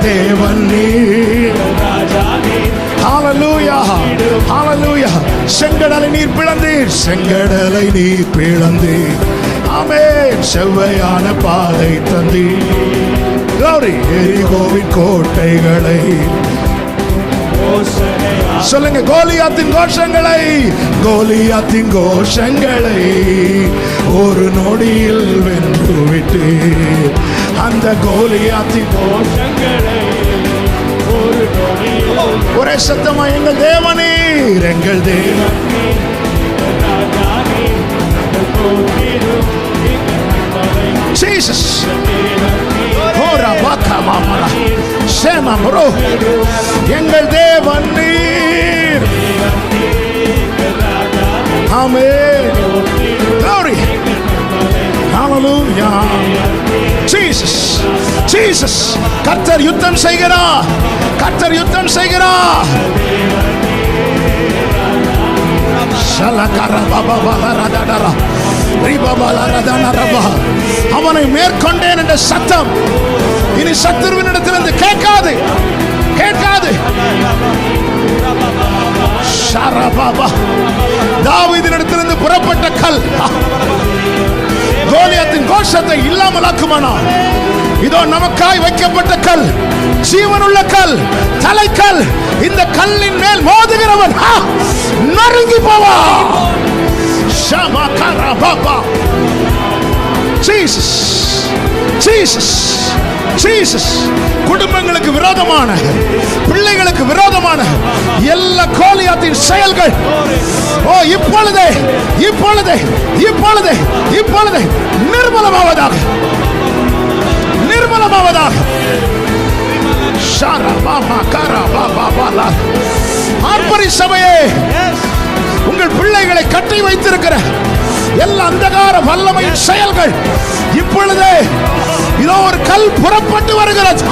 தேவன் நீர், ஹalleluya, ஹalleluya. செங்கடலை நீர் பிளந்தீர், செங்கடலை நீர் பிளந்தீர். ஆமென். செவ்வையான பாதை தந்தீர். glory. எரிகோவின் கோட்டைகளை சொல்லுங்க, கோலியாத்தின் கோஷங்களை, கோலியாத்தின் கோஷங்களை ஒரு நொடியில் வென்று விட்டு. அந்த கோலியாத்தின் கோஷங்களை ஒரு நொடியில். ஒரே சத்தமா, எங்கள் தேவனீர், எங்கள் தேவன். Jesus. Ora baka mamara. Sema bro. எங்கள் தேவன் நீர். Amen. Glory. Hallelujah. Jesus. Jesus. கர்த்தர் யுத்தம் செய்கிறார். கர்த்தர் யுத்தம் செய்கிறார். அவனை மேற்கொண்டேன் என்ற சத்தம் இனி சத்துருவினிடத்திலிருந்து கேட்காது, கேட்காது. தாவீதினிடத்திலிருந்து புறப்பட்ட கல் கோலியாத்தின் கோஷத்தை இல்லாமலாக்குமானால், இதோ நமக்காய் வைக்கப்பட்ட கல், ஜீவனுள்ள கல், தலைக்கல். இந்த கல்லின் மேல் மோதுகிறவன் நறுங்கி போவா. Jesus, Jesus, Jesus. குடும்பங்களுக்கு விரோதமான, பிள்ளைகளுக்கு விரோதமான எல்லா கோலியாத்தின் செயல்கள் ஓ இப்பொழுதே, இப்பொழுதே, இப்பொழுதே, இப்பொழுதே நிர்மூலமாவதாக, நிர்மூலமாவதாக. ஆர்ப்பரி சபையே, உங்கள் பிள்ளைகளை கட்டி வைத்திருக்கிற எல்லா அந்தகார வல்லமையின் செயல்கள் இப்பொழுதே இதோ ஒரு கல் புறப்பட்டு வருகிறது.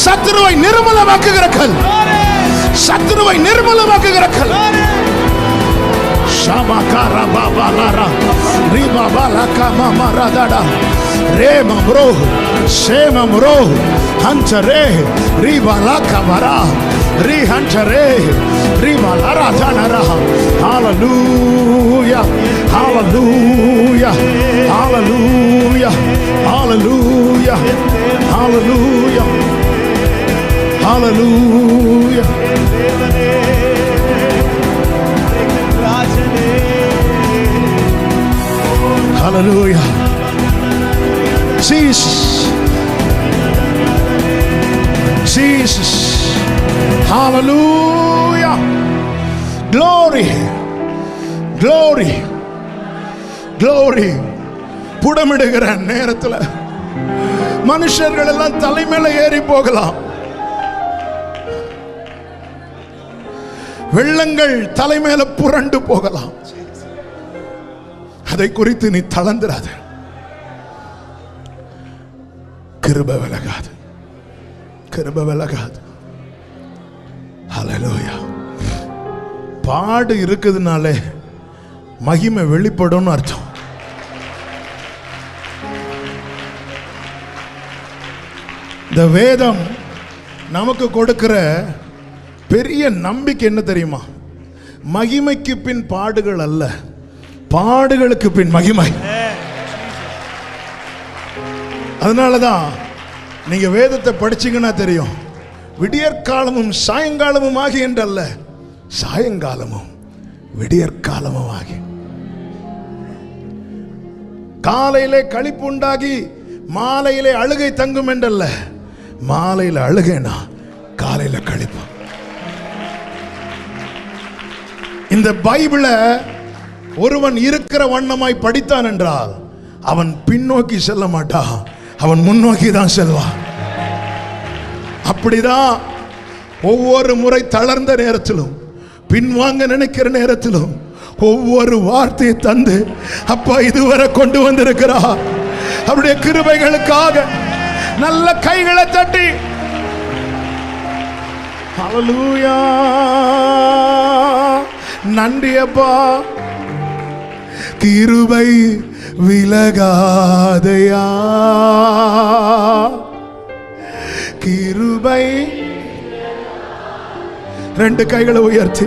சத்துருவை நிர்மூலமாக்குகிற கல், சத்துருவை நிர்மூலமாக்குகிற கல். Shamakara baba lara, riba balaka mama radada, rema bro, shema bro, hantare, riba laka mara, ri hantare, riba lara janara. Hallelujah, hallelujah, hallelujah, hallelujah, hallelujah, hallelujah. Hallelujah. Jesus. Jesus. Hallelujah. Glory. Glory. Glory. புடமிடுகிற நேரத்தில் மனுஷர்கள் எல்லாம் தலைமையில ஏறி போகலாம். வெள்ளங்கள் தலைமையில புரண்டு போகலாம். அதை குறித்து நீ தளர்ந்திராத. கிருபை விலகாது, கிருபை விலகாது. ஹல்லேலூயா. பாடு இருக்குதுனாலே மகிமை வெளிப்படும் அர்த்தம். இந்த வேதம் நமக்கு கொடுக்கிற பெரிய நம்பிக்கை என்ன தெரியுமா? மகிமைக்கு பின் பாடுகள் அல்ல, பாடுகளுக்கு பின் மகிமை. அதனாலதான் நீங்க வேதத்தை படிச்சீங்கன்னா தெரியும், விடியற்காலமும் சாயங்காலமும் ஆகி என்றல்ல, சாயங்காலமும் விடியற்காலமும் ஆகி. காலையிலே களிப்பு உண்டாகி மாலையிலே அழுகை தங்கும் என்றல்ல, மாலையில அழுகைனா காலையில களிப்பு. இந்த பைபிளை ஒருவன் இருக்கிற வண்ணமாய் படித்தான் என்றால் அவன் பின்னோக்கி செல்ல மாட்டான், அவன் முன்னோக்கி தான் செல்வான். அப்படிதான் ஒவ்வொரு முறை தளர்ந்த நேரத்திலும் பின்வாங்க நினைக்கிற நேரத்திலும் ஒவ்வொரு வார்த்தையை தந்து அப்பா இதுவரை கொண்டு வந்திருக்கிறார். அவருடைய கிருபைகளுக்காக நல்ல கைகளை தட்டி ஹல்லேலூயா, நன்றி அப்பா. கிருபை விலகாதையா, கிருபை. ரெண்டு கைகளை உயர்த்தி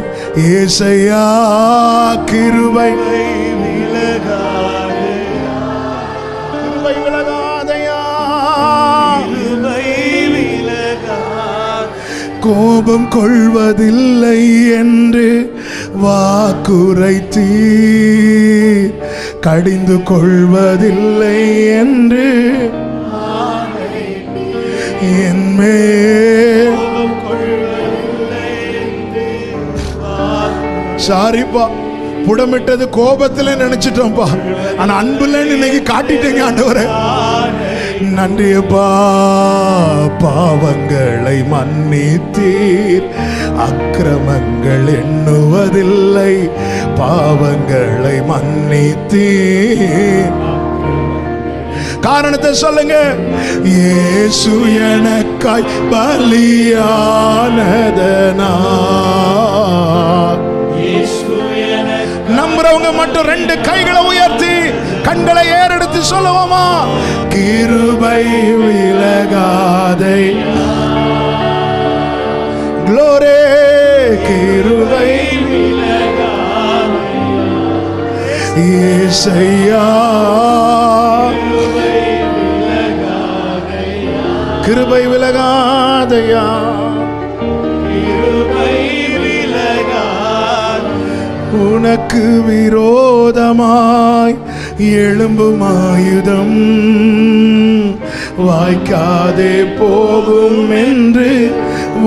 ஏசையா கிருபை விலகாதையா, கிருபை விலகாதையா, கிருபை விலகா. கோபம் கொள்வதில்லை என்று வாக்குரைத்தீ, கடிந்து கொள்வதில்லை என்று என்மே. சாரிப்பா, புடமிட்டது கோபத்துல நினைச்சிட்டோம்ப்பா, ஆனா அன்புல இன்னைக்கு காட்டிட்டீங்க ஆண்டவரே. நன்றியப்பா. பாவங்களை மன்னித்தீர், அக்கிரமங்கள் எண்ணுவதில்லை, பாவங்களை மன்னித்தீர். காரணத்தை சொல்லுங்க. இயேசு எனக்காய் பலியானதனா. நம்புறவங்க மட்டும் ரெண்டு கைகளை உயர்த்தி கண்களை ஏறெடுத்து சொல்லுவோமா? கிருபை விலகாதை. க்ளோரி. கிருபை விலகாதை இயேசையா, கிருபை விலகாதையா, உனக்கு விரோதமாய் எழும்பும் ஆயுதம் வாய்க்காதே போகும் என்று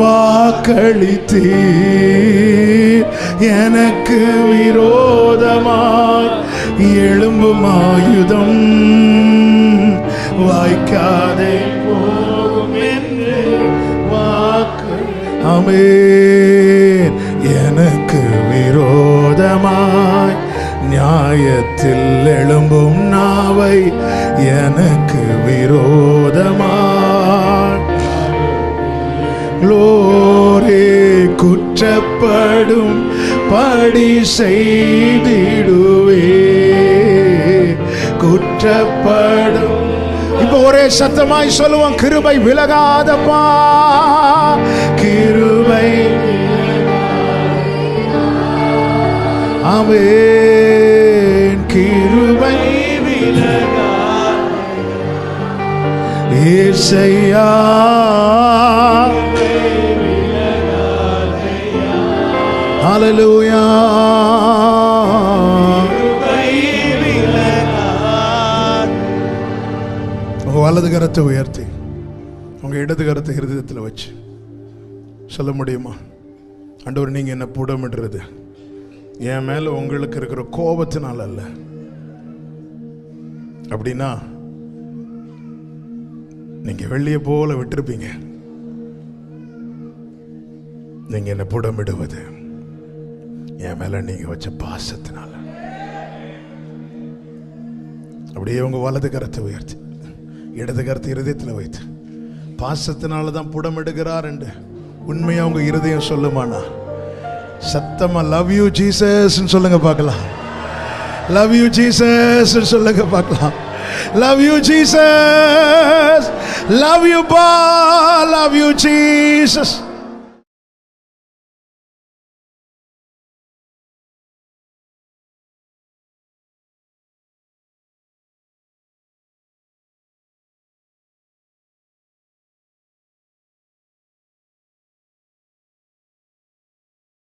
வாக்களித்தீர். எனக்கு விரோதமாய் எழும்பும் ஆயுதம் வாய்க்காதே போகும் என்று வாக்கு. ஆமென். எனக்கு விரோதமாய் நியாய நியாயத்தில் எழும்பும் நாவை எனக்கு விரோதமாய் லோரே குற்றப்படும் படி செய்திடுவே குற்றப்படும். இப்ப ஒரே சத்தமாய் சொல்லுவோம், கிருபை விலகாதப்பா, கிருபை. ஆமென். கிருபை ஏசையா, ஹல்லேலூயா. உங்க வலது கரத்தை உயர்த்தி உங்க இடது கரத்தை இருதயத்தில் வச்சு சொல்ல முடியுமா? ஆண்டவர், நீங்க என்ன புடமிடுறது என் மேல உங்களுக்கு இருக்கிற கோபத்தினால அல்ல. அப்படின்னா நீங்க வெள்ளியை போல விட்டிருப்பீங்க. நீங்க என்ன புடமிடுவது என் மேல நீங்க வச்ச பாசத்தினால. அப்படியே உங்க வலது கரத்தை உயர்த்தி இடது கரத்தை இருதயத்தில் வைத்து பாசத்தினால தான் புடமிடுகிறார் என்று உண்மையா உங்க இருதயம் சொல்லுமானா சத்தமா லவ் யூ ஜீசஸ் சொல்லுங்க பார்க்கலாம். லவ் யூ ஜீசஸ் சொல்லுங்க பார்க்கலாம். Love you Jesus, love you பா, லவ் யூ ஜீசஸ்.